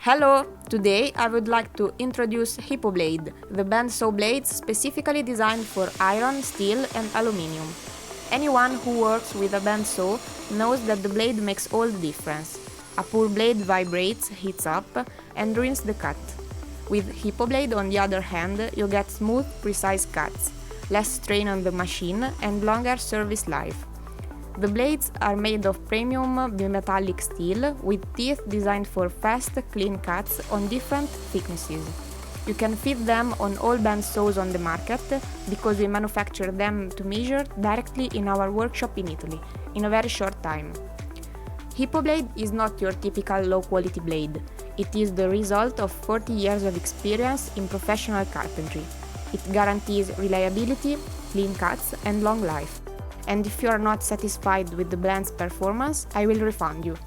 Hello! Today I would like to introduce Hyppoblade, the bandsaw blades specifically designed for iron, steel and aluminium. Anyone who works with a bandsaw knows that the blade makes all the difference. A poor blade vibrates, heats up and ruins the cut. With Hyppoblade, on the other hand, you get smooth, precise cuts, less strain on the machine and longer service life. The blades are made of premium bimetallic steel with teeth designed for fast, clean cuts on different thicknesses. You can fit them on all bandsaws on the market because we manufacture them to measure directly in our workshop in Italy, in a very short time. Hyppoblade is not your typical low-quality blade. It is the result of 40 years of experience in professional carpentry. It guarantees reliability, clean cuts and long life. And if you are not satisfied with the blend's performance, I will refund you.